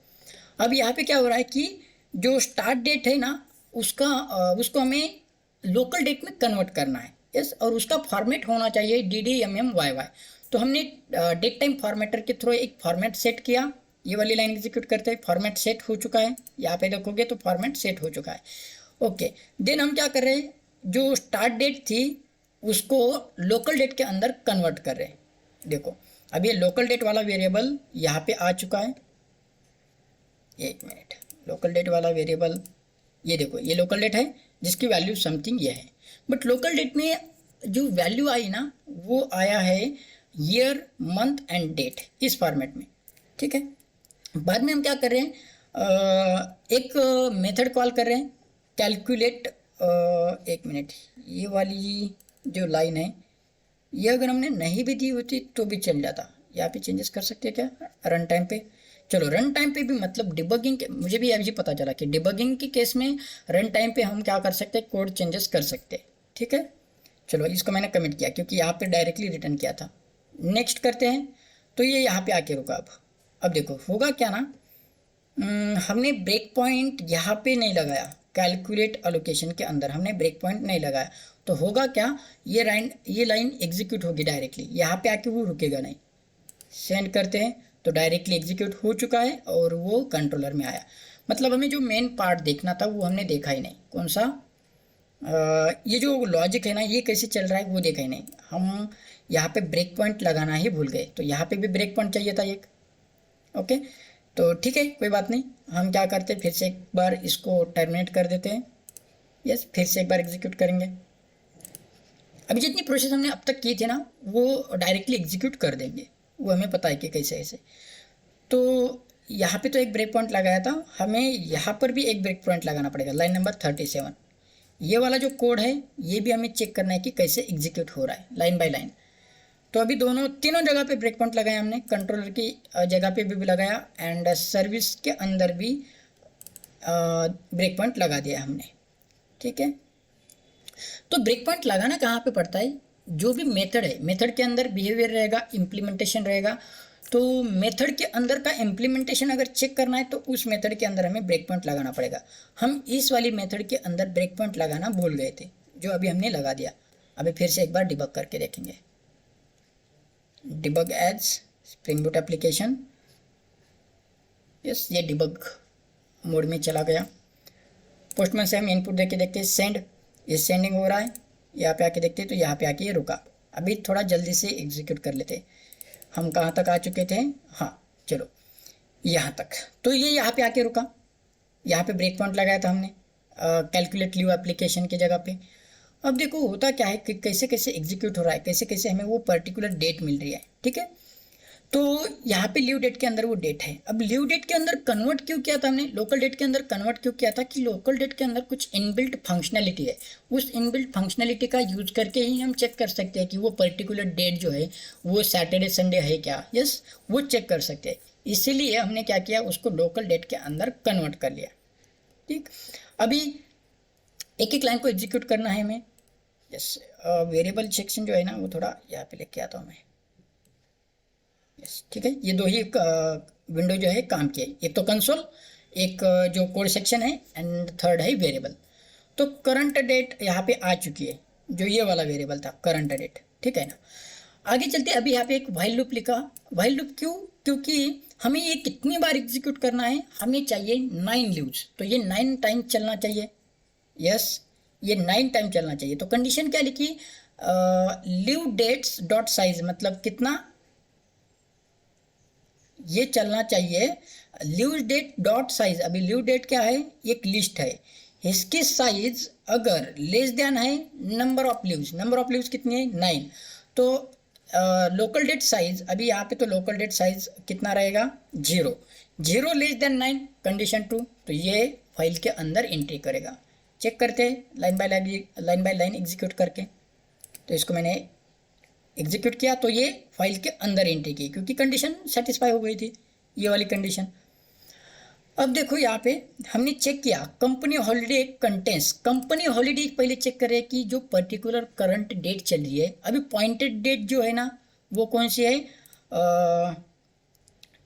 अब यहाँ पे क्या हो रहा है कि जो स्टार्ट डेट है ना उसको हमें लोकल डेट में कन्वर्ट करना है। यस, और उसका फॉर्मेट होना चाहिए DDMMYY। तो हमने डेट टाइम फॉर्मेटर के थ्रू एक फॉर्मेट सेट किया। ये वाली लाइन एग्जीक्यूट करते हैं। फॉर्मेट सेट हो चुका है, यहाँ पे देखोगे तो फॉर्मेट सेट हो चुका है। ओके, देन हम क्या कर रहे हैं, जो स्टार्ट डेट थी उसको लोकल डेट के अंदर कन्वर्ट कर रहे हैं। देखो अब ये लोकल डेट वाला वेरिएबल यहाँ पे आ चुका है। एक मिनट, लोकल डेट वाला वेरिएबल ये देखो, ये लोकल डेट है जिसकी वैल्यू समथिंग ये है। बट लोकल डेट में जो वैल्यू आई ना वो आया है ईयर, मंथ एंड डेट, इस फॉर्मेट में। ठीक है, बाद में हम क्या कर रहे हैं, एक मेथड कॉल कर रहे हैं, कैलकुलेट। एक मिनट, ये वाली जो लाइन है ये अगर हमने नहीं भी दी होती तो भी चल जाता। यहाँ पे चेंजेस कर सकते हैं क्या रन टाइम पे? चलो रन टाइम पे भी, मतलब डिबगिंग के, मुझे भी अभी पता चला कि डिबगिंग के केस में रन टाइम पे हम क्या कर सकते हैं, कोड चेंजेस कर सकते हैं। ठीक है, चलो इसको मैंने कमिट किया क्योंकि यहाँ पे डायरेक्टली रिटर्न किया था। नेक्स्ट करते हैं। तो ये यहाँ पे आके रुका। अब देखो होगा क्या ना, हमने ब्रेक पॉइंट यहाँ पे नहीं लगाया, कैलकुलेट अलोकेशन के अंदर हमने ब्रेक पॉइंट नहीं लगाया। तो होगा क्या, ये लाइन एग्जीक्यूट होगी डायरेक्टली, यहाँ पे आके वो रुकेगा नहीं। सेंड करते हैं तो डायरेक्टली एग्जीक्यूट हो चुका है और वो कंट्रोलर में आया। मतलब हमें जो मेन पार्ट देखना था वो हमने देखा ही नहीं। कौन सा? ये जो लॉजिक है ना ये कैसे चल रहा है वो देखा ही नहीं। हम यहाँ पे ब्रेक पॉइंट लगाना ही भूल गए। तो यहाँ पे भी ब्रेक पॉइंट चाहिए था एक। ओके, तो ठीक है, कोई बात नहीं। हम क्या करते हैं, फिर से एक बार इसको टर्मिनेट कर देते हैं। यस, फिर से एक बार एग्जीक्यूट करेंगे। अभी जितनी प्रोसेस हमने अब तक की थी ना वो डायरेक्टली एग्जीक्यूट कर देंगे, वो हमें पता है कि कैसे कैसे। तो यहाँ पे तो एक ब्रेक पॉइंट लगाया था, हमें यहाँ पर भी एक ब्रेक पॉइंट लगाना पड़ेगा, लाइन नंबर 37। ये वाला जो कोड है ये भी हमें चेक करना है कि कैसे एग्जीक्यूट हो रहा है लाइन बाय लाइन। तो अभी तीनों जगह पे ब्रेक पॉइंट लगाया हमने, कंट्रोलर की जगह पे भी लगाया एंड सर्विस के अंदर भी ब्रेक पॉइंट लगा दिया हमने। ठीक है, तो ब्रेक पॉइंट लगाना कहाँ पे पड़ता है, जो भी मेथड है, मेथड के अंदर बिहेवियर रहेगा, इम्प्लीमेंटेशन रहेगा। तो मेथड के अंदर का इम्प्लीमेंटेशन अगर चेक करना है तो उस मेथड के अंदर हमें ब्रेक पॉइंट लगाना पड़ेगा। हम इस वाली मेथड के अंदर ब्रेक पॉइंट लगाना भूल गए थे, जो अभी हमने लगा दिया। अभी फिर से एक बार डिबग करके देखेंगे। Debug as spring boot application. Yes, ये डिबग मोड में चला गया। पोस्टमैन से हम इनपुट देके देखते हैं, सेंड, ये सेंडिंग हो रहा है। यहाँ पे आके देखते हैं तो यहाँ पे आके ये रुका। अभी थोड़ा जल्दी से एग्जीक्यूट कर लेते हैं। हम कहाँ तक आ चुके थे, हाँ चलो यहाँ तक। तो ये यहाँ पे आके रुका, यहाँ पे ब्रेक पॉइंट लगाया था हमने कैलकुलेट लीव एप्लीकेशन की जगह पे। अब देखो होता क्या है कि कैसे कैसे एग्जीक्यूट हो रहा है, कैसे कैसे हमें वो पर्टिकुलर डेट मिल रही है। ठीक है, तो यहाँ पे लीव डेट के अंदर वो डेट है। अब लीव डेट के अंदर कन्वर्ट क्यों किया था हमने, लोकल डेट के अंदर कन्वर्ट क्यों किया था कि लोकल डेट के अंदर कुछ इनबिल्ट फंक्शनैलिटी है। उस इनबिल्ट फंक्शनैलिटी का यूज करके ही हम चेक कर सकते हैं कि वो पर्टिकुलर डेट जो है वो सैटरडे संडे है क्या। यस, वो चेक कर सकते हैं। इसीलिए हमने क्या किया, उसको लोकल डेट के अंदर कन्वर्ट कर लिया। ठीक, अभी एक एक लाइन को एग्जीक्यूट करना है हमें। यस, वेरिएबल सेक्शन जो है ना वो थोड़ा यहाँ पे लेके आता हूँ मैं। यस, बस ठीक है, ये दो ही विंडो जो है काम की है, एक तो कंसोल, एक जो कोड सेक्शन है, एंड थर्ड है वेरिएबल। तो करंट डेट यहाँ पे आ चुकी है, जो ये वाला वेरिएबल था करंट डेट, ठीक है ना। आगे चलते, अभी यहाँ पे एक व्हाइल लूप लिखा। व्हाइल लूप क्यों? क्योंकि हमें ये कितनी बार एग्जीक्यूट करना है, हमें चाहिए 9 लूप्स, तो ये 9 टाइम चलना चाहिए। यस, ये 9 टाइम चलना चाहिए। तो कंडीशन क्या लिखी? लीव डेट्स डॉट साइज, मतलब कितना ये चलना चाहिए, लीव डेट डॉट साइज। अभी लीव डेट क्या है? एक लिस्ट है, इसकी साइज अगर लेस देन है number of leaves, number of leaves कितनी है? 9। तो लोकल डेट साइज, अभी यहाँ पे तो लोकल डेट साइज कितना रहेगा? 0। 0 लेस देन 9, कंडीशन 2, तो ये फाइल के अंदर एंट्री करेगा। चेक करते हैं लाइन बाय लाइन एग्जीक्यूट करके। तो इसको मैंने एग्जीक्यूट किया तो ये फाइल के अंदर एंट्री की, क्योंकि कंडीशन सेटिस्फाई हो गई थी, ये वाली कंडीशन। अब देखो यहाँ पे हमने चेक किया company holiday contents. Company holiday पहले चेक करें कि जो पर्टिकुलर करंट डेट चल रही है, अभी पॉइंटेड डेट जो है ना वो कौन सी है?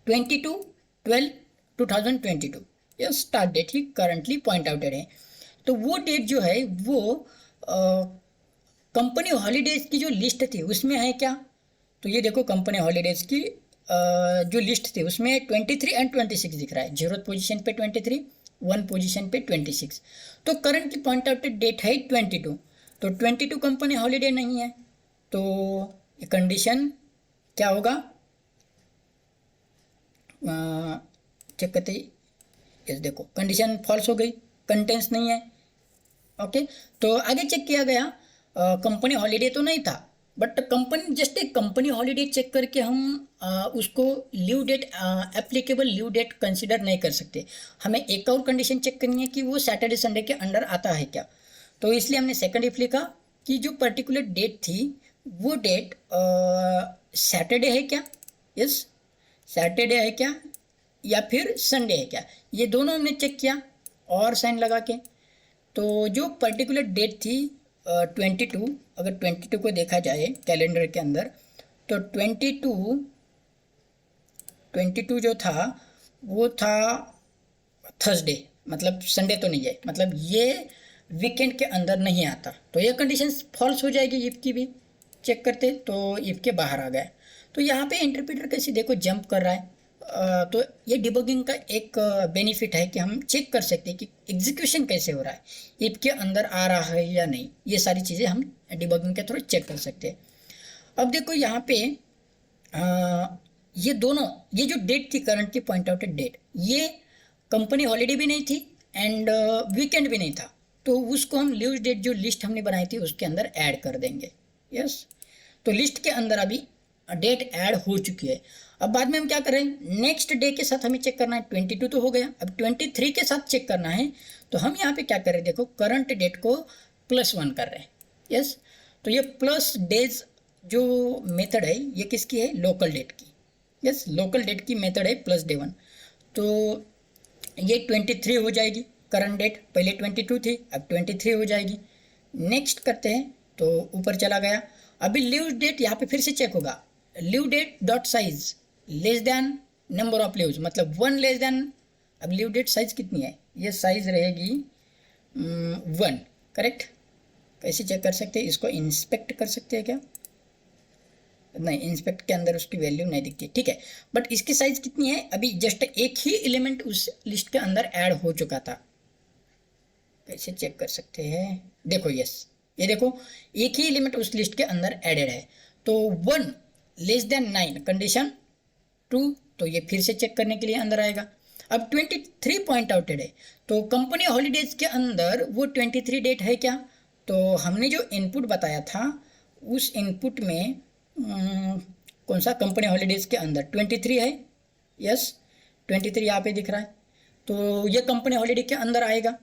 22/12/2022, ये स्टार्ट डेट ही करंटली पॉइंट आउटेड है। तो वो डेट जो है वो कंपनी हॉलीडेज की जो लिस्ट थी उसमें है क्या? तो ये देखो कंपनी हॉलीडेज की जो लिस्ट थी उसमें 23 एंड 26 दिख रहा है। 0th पोजीशन पे 23, 1 पोजीशन पे 26। तो करंटली पॉइंट आउटेड डेट है 22, तो 22 कंपनी हॉलीडे नहीं है, तो ये कंडीशन क्या होगा? चेक करते ही यस, देखो कंडीशन फॉल्स हो गई, कंटेंट्स नहीं है। ओके, तो आगे चेक किया गया कंपनी हॉलीडे तो नहीं था, बट कंपनी जस्ट एक कंपनी हॉलीडे चेक करके हम उसको leave date applicable leave date consider नहीं कर सकते। हमें एक और कंडीशन चेक करनी है कि वो सैटरडे संडे के अंडर आता है क्या। तो इसलिए हमने सेकंड इफ लिखा कि जो पर्टिकुलर डेट थी वो डेट सैटरडे है क्या? यस, सैटरडे है क्या या फिर संडे है क्या, ये दोनों हमने चेक किया और साइन लगा के। तो जो पर्टिकुलर डेट थी 22, अगर 22 को देखा जाए कैलेंडर के अंदर, तो 22 जो था वो था थर्सडे, मतलब संडे तो नहीं है, मतलब ये वीकेंड के अंदर नहीं आता, तो ये कंडीशन फॉल्स हो जाएगी इफ की भी। चेक करते तो इफ के बाहर आ गया। तो यहाँ पे इंटरप्रेटर कैसे देखो जंप कर रहा है। तो ये डिबगिंग का एक बेनिफिट है कि हम चेक कर सकते हैं कि एग्जीक्यूशन कैसे हो रहा है, इफ के अंदर आ रहा है या नहीं, ये सारी चीज़ें हम डिबगिंग के थ्रू चेक कर सकते हैं। अब देखो यहाँ पे ये दोनों, ये जो डेट थी करंटली पॉइंट आउटेड डेट, ये कंपनी हॉलीडे भी नहीं थी एंड वीकेंड भी नहीं था, तो उसको हम लीव डेट जो लिस्ट हमने बनाई थी उसके अंदर ऐड कर देंगे। यस, तो लिस्ट के अंदर अभी डेट ऐड हो चुकी है। अब बाद में हम क्या करें, नेक्स्ट डे के साथ हमें चेक करना है। 22 तो हो गया, अब 23 के साथ चेक करना है। तो हम यहाँ पे क्या कर रहे हैं, देखो करंट डेट को +1 कर रहे हैं। यस, तो ये प्लस डेज जो मेथड है ये किसकी है? लोकल डेट की। यस, लोकल डेट की मेथड है +day1। तो ये 23 हो जाएगी करंट डेट, पहले 22 थी अब 23 हो जाएगी। नेक्स्ट करते हैं तो ऊपर चला गया। अभी लीव डेट यहाँ पे फिर से चेक होगा, leave date dot size less than number of leaves, मतलब 1 लेस देन। अब लीव डेट साइज कितनी है? ये साइज रहेगी 1, करेक्ट। कैसे चेक कर सकते हैं इसको? इंस्पेक्ट कर सकते हैं क्या? नहीं, इंस्पेक्ट के अंदर उसकी वैल्यू नहीं दिखती, ठीक है। बट इसकी साइज कितनी है? अभी जस्ट एक ही एलिमेंट उस लिस्ट के अंदर ऐड हो चुका था। कैसे चेक कर सकते हैं? देखो यस, ये देखो एक ही एलिमेंट उस लिस्ट के अंदर एडेड है। तो 1 लेस देन 9 कंडीशन 2, तो ये फिर से चेक करने के लिए अंदर आएगा। अब 23 पॉइंट आउटेड है, तो कंपनी हॉलीडेज के अंदर वो 23 डेट है क्या? तो हमने जो इनपुट बताया था उस इनपुट में कौन सा कंपनी हॉलीडेज के अंदर 23 है। यस, 23 यहाँ पे दिख रहा है, तो ये कंपनी हॉलीडे के अंदर आएगा।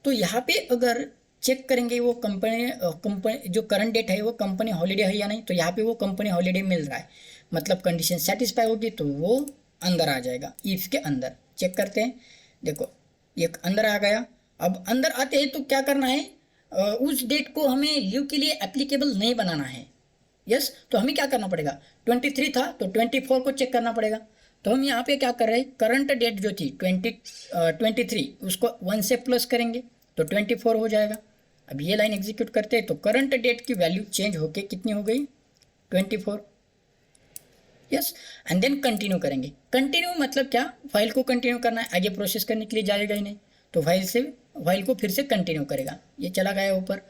तो यहाँ पे अगर चेक करेंगे वो कंपनी जो करंट डेट है वो कंपनी हॉलीडे है या नहीं, तो यहाँ पे वो कंपनी हॉलीडे मिल रहा है, मतलब कंडीशन सेटिस्फाई होगी तो वो अंदर आ जाएगा इफ के अंदर। चेक करते हैं, देखो ये अंदर आ गया। अब अंदर आते हैं तो क्या करना है, उस डेट को हमें लीव के लिए एप्लीकेबल नहीं बनाना है। यस, तो हमें क्या करना पड़ेगा, 23 था तो 24 को चेक करना पड़ेगा। तो हम यहाँ पे क्या कर रहे हैं, करंट डेट जो थी 23 उसको 1 से प्लस करेंगे तो 24 हो जाएगा। अब ये लाइन एग्जीक्यूट करते हैं तो करंट डेट की वैल्यू चेंज होके कितनी हो गई, 24। यस, एंड देन कंटिन्यू करेंगे। कंटिन्यू मतलब क्या, फाइल को कंटिन्यू करना है, आगे प्रोसेस करने के लिए जाएगा ही नहीं, तो फाइल को फिर से कंटिन्यू करेगा। ये चला गया ऊपर,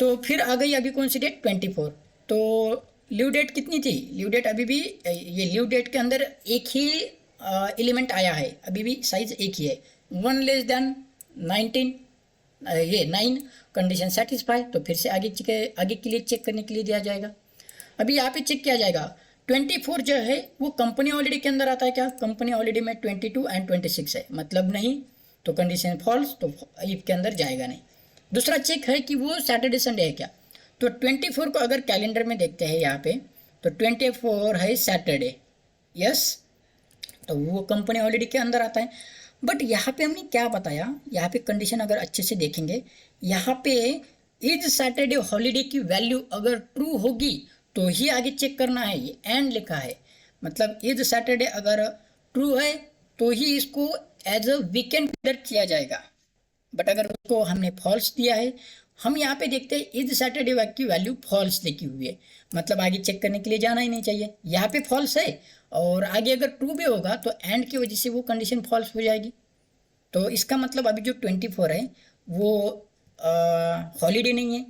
तो फिर आ गई अभी कौन सी डेट, 24। तो लीव डेट कितनी थी, लीव डेट अभी भी, ये लीव डेट के अंदर एक ही एलिमेंट आया है, अभी भी साइज एक ही है, 1 लेस देन 19, ये 9, कंडीशन सेटिस्फाई। तो फिर से आगे के लिए चेक करने के लिए दिया जाएगा। अभी यहाँ पे चेक किया जाएगा 24 जो है वो कंपनी हॉलीडे के अंदर आता है क्या, कंपनी हॉलीडे में 22 एंड 26 है, मतलब नहीं, तो कंडीशन फॉल्स, तो इफ के अंदर जाएगा नहीं। दूसरा चेक है कि वो सैटरडे संडे है क्या, तो 24 को अगर कैलेंडर में देखते हैं यहाँ पे तो 24 है सैटरडे, यस, तो वो कंपनी हॉलीडे के अंदर आता है। बट यहाँ पे हमने क्या बताया, यहाँ पे कंडीशन अगर अच्छे से देखेंगे, यहाँ पे इज सैटरडे हॉलीडे की वैल्यू अगर ट्रू होगी तो ही आगे चेक करना है, ये एंड लिखा है, मतलब इज सैटरडे अगर ट्रू है तो ही इसको एज अ वीकेंड कंसिडर किया जाएगा। बट अगर उसको हमने फॉल्स दिया है, हम यहाँ पे देखते हैं इज सैटरडे की वैल्यू फॉल्स लिखी हुई है, मतलब आगे चेक करने के लिए जाना ही नहीं चाहिए। यहाँ पे फॉल्स है और आगे अगर ट्रू भी होगा तो एंड की वजह से वो कंडीशन फॉल्स हो जाएगी। तो इसका मतलब अभी जो 24 है वो हॉलीडे नहीं है,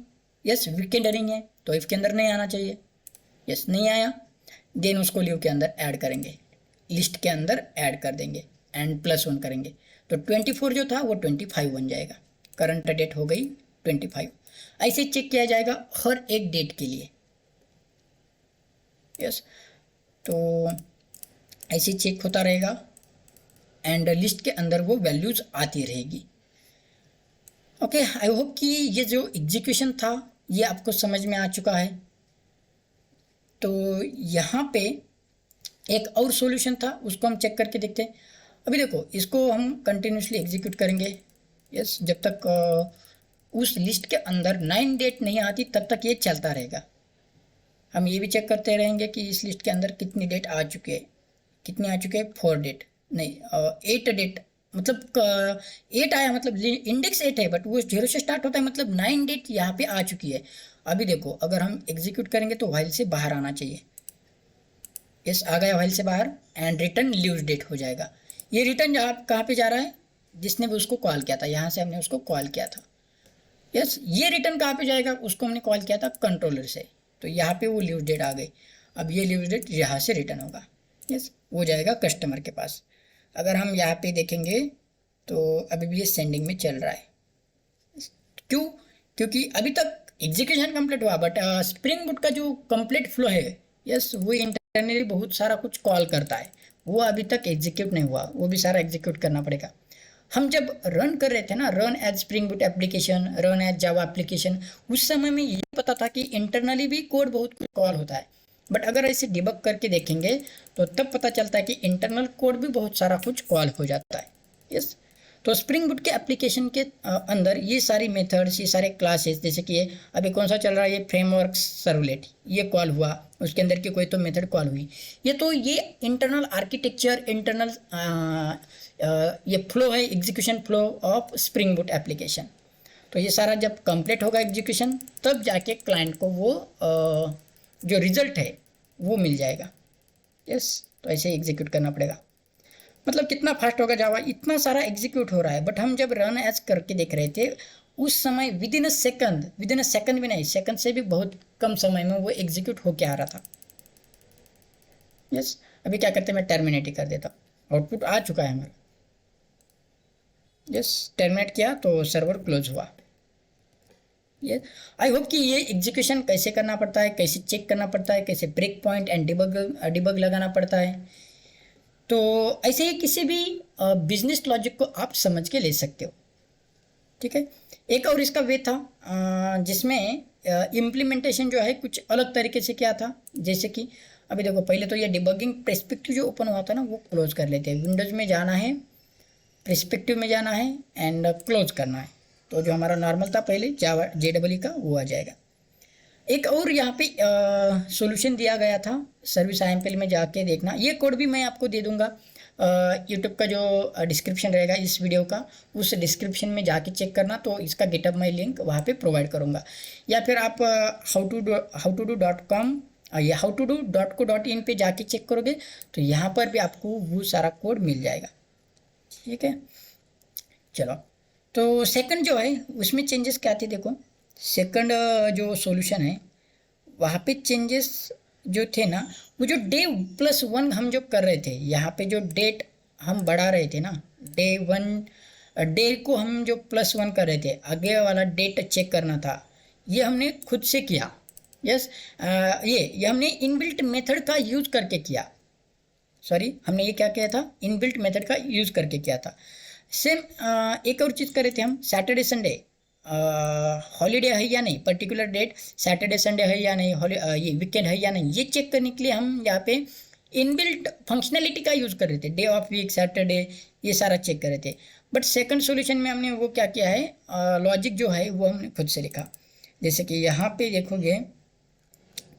यस, वीकेंड नहीं है, तो इसके अंदर नहीं आना चाहिए। यस, नहीं आया, देन उसको लीव के अंदर ऐड करेंगे, लिस्ट के अंदर ऐड कर देंगे एंड +1 करेंगे, तो 24 जो था वो 25 बन जाएगा, करंट डेट हो गई 25। ऐसे चेक किया जाएगा हर एक डेट के लिए। यस, तो ऐसे चेक होता रहेगा एंड लिस्ट के अंदर वो वैल्यूज आती रहेगी। ओके, आई होप कि ये जो एग्जीक्यूशन था ये आपको समझ में आ चुका है। तो यहाँ पे एक और सॉल्यूशन था, उसको हम चेक करके देखते हैं। अभी देखो, इसको हम कंटिन्यूसली एग्जीक्यूट करेंगे, यस, जब तक उस लिस्ट के अंदर 9 डेट नहीं आती तब तक ये चलता रहेगा। हम ये भी चेक करते रहेंगे कि इस लिस्ट के अंदर कितनी डेट आ चुकी है, कितनी आ चुकी है, 4 डेट नहीं, 8 डेट, मतलब 8 आया, मतलब इंडेक्स 8 है बट वो 0 से स्टार्ट होता है, मतलब 9 डेट यहाँ पे आ चुकी है। अभी देखो, अगर हम एग्जीक्यूट करेंगे तो व्हाइल से बाहर आना चाहिए, यस, आ गया व्हाइल से बाहर एंड रिटर्न लीव डेट हो जाएगा। ये रिटर्न कहाँ पे जा रहा है, जिसने भी उसको कॉल किया था, यहाँ से हमने उसको कॉल किया था, यस, ये रिटर्न कहाँ पे जाएगा, उसको हमने कॉल किया था कंट्रोलर से, तो यहाँ पे वो लीव डेट आ गई। अब ये लीव डेट यहाँ से रिटर्न होगा, यस, वो जाएगा कस्टमर के पास। अगर हम यहाँ पे देखेंगे तो अभी भी ये सेंडिंग में चल रहा है, क्यों, क्योंकि अभी तक एग्जीक्यूशन कंप्लीट हुआ बट स्प्रिंग बूट का जो कंप्लीट फ्लो है, यस, वो इंटरनली बहुत सारा कुछ कॉल करता है, वो अभी तक एग्जीक्यूट नहीं हुआ, वो भी सारा एग्जीक्यूट करना पड़ेगा। हम जब रन कर रहे थे ना, run as spring boot application, run as Java application, उस समय में ये पता था कि इंटरनली भी कोड बहुत कुछ कॉल होता है, बट अगर ऐसे डिबग करके देखेंगे तो तब पता चलता है कि इंटरनल कोड भी बहुत सारा कुछ कॉल हो जाता है, यस। तो स्प्रिंग बूट के एप्लीकेशन के अंदर ये सारी मेथड्स, ये सारे क्लासेस, जैसे कि ये अभी कौन सा चल रहा है, ये फ्रेमवर्क सर्वलेट, ये कॉल हुआ, उसके अंदर की कोई तो मेथड कॉल हुई, ये इंटरनल आर्किटेक्चर, इंटरनल ये फ्लो है, execution flow of spring boot application. तो ये सारा जब कंप्लीट होगा एग्जीक्यूशन, तब जाके क्लाइंट को वो जो रिजल्ट है वो मिल जाएगा, यस। तो ऐसे एग्जीक्यूट करना पड़ेगा, मतलब कितना फास्ट होगा जावा, इतना सारा एग्जीक्यूट हो रहा है, बट हम जब रन एज करके देख रहे थे उस समय विद इन अ सेकंड भी नहीं, सेकंड से भी बहुत कम समय में वो एग्जीक्यूट होके आ रहा था, यस। अभी क्या करते हैं, मैं टर्मिनेट ही कर देता हूँ, आउटपुट आ चुका है हमारा, यस, टर्मिनेट किया तो सर्वर क्लोज हुआ। ये आई होप कि ये एग्जीक्यूशन कैसे करना पड़ता है, कैसे चेक करना पड़ता है, कैसे ब्रेक पॉइंट एंड डिबग लगाना पड़ता है, तो ऐसे ही किसी भी बिजनेस लॉजिक को आप समझ के ले सकते हो, ठीक है। एक और इसका वे था जिसमें इम्प्लीमेंटेशन जो है कुछ अलग तरीके से किया था, जैसे कि अभी देखो, पहले तो ये डिबगिंग पर्सपेक्टिव जो ओपन हुआ था ना वो क्लोज कर लेते हैं, विंडोज़ में जाना है, पर्सपेक्टिव में जाना है एंड क्लोज करना है, तो जो हमारा नॉर्मल था पहले जावा JEE का वो आ जाएगा। एक और यहाँ पे सॉल्यूशन दिया गया था, सर्विस IMPL में जाके देखना। ये कोड भी मैं आपको दे दूंगा यूट्यूब का जो डिस्क्रिप्शन रहेगा इस वीडियो का, उस डिस्क्रिप्शन में जाके चेक करना, तो इसका गिटहब मैं लिंक वहाँ पे प्रोवाइड करूँगा। या फिर आप howtodo.com या howtodo.co.in पे जाके चेक करोगे तो यहाँ पर भी आपको वो सारा कोड मिल जाएगा। ठीक है, चलो। तो सेकंड जो है उसमें चेंजेस क्या थे, देखो सेकंड जो सॉल्यूशन है वहाँ पे चेंजेस जो थे ना, वो जो डे+1 हम जो कर रहे थे, यहाँ पे जो डेट हम बढ़ा रहे थे ना, डे को हम जो +1 कर रहे थे, आगे वाला डेट चेक करना था, ये हमने खुद से किया। यस, ये हमने इनबिल्ट मेथड का यूज करके किया। सॉरी, हमने ये क्या किया था, इनबिल्ट मेथड का यूज करके किया था। सेम एक और चीज़ कर रहे थे हम, सैटरडे संडे हॉलीडे है या नहीं, पर्टिकुलर डेट सैटरडे संडे है या नहीं, ये वीकेंड है या नहीं, ये चेक करने के लिए हम यहाँ पे इनबिल्ट फंक्शनैलिटी का यूज़ कर रहे थे, डे ऑफ वीक, सैटरडे, ये सारा चेक कर रहे थे। बट सेकंड सॉल्यूशन में हमने वो क्या किया है, लॉजिक जो है वो हमने खुद से लिखा। जैसे कि यहाँ पे देखोगे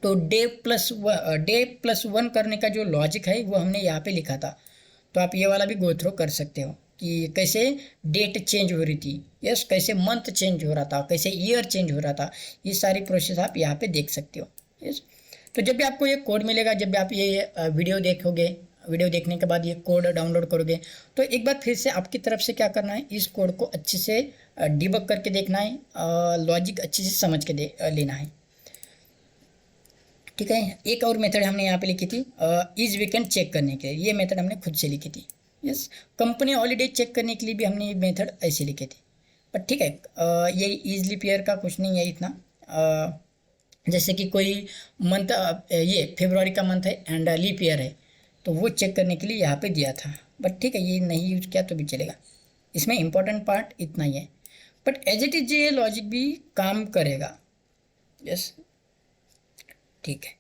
तो डे+1 करने का जो लॉजिक है वो हमने यहाँ पे लिखा था। तो आप ये वाला भी गो थ्रू कर सकते हो कि कैसे डेट चेंज हो रही थी, यस, कैसे मंथ चेंज हो रहा था, कैसे ईयर चेंज हो रहा था, ये सारी प्रोसेस आप यहाँ पे देख सकते हो। यस, तो जब भी आपको ये कोड मिलेगा, जब भी आप ये वीडियो देखोगे, वीडियो देखने के बाद ये कोड डाउनलोड करोगे, तो एक बार फिर से आपकी तरफ से क्या करना है, इस कोड को अच्छे से डिबग करके देखना है, लॉजिक अच्छे से समझ के लेना है। ठीक है, एक और मेथड हमने यहाँ पे लिखी थी इस वीकेंड चेक करने के लिए, ये मेथड हमने खुद से लिखी थी। यस, कंपनी हॉलीडे चेक करने के लिए भी हमने ये मेथड ऐसे लिखे थे। पर ठीक है, ये ईजली पेयर का कुछ नहीं है इतना। जैसे कि कोई मंथ, ये फरवरी का मंथ है एंड लीप ईयर है, तो वो चेक करने के लिए यहाँ पे दिया था। बट ठीक है, ये नहीं यूज किया तो भी चलेगा, इसमें इम्पोर्टेंट पार्ट इतना ही है। बट एज इट इज ये लॉजिक भी काम करेगा। यस, ठीक है।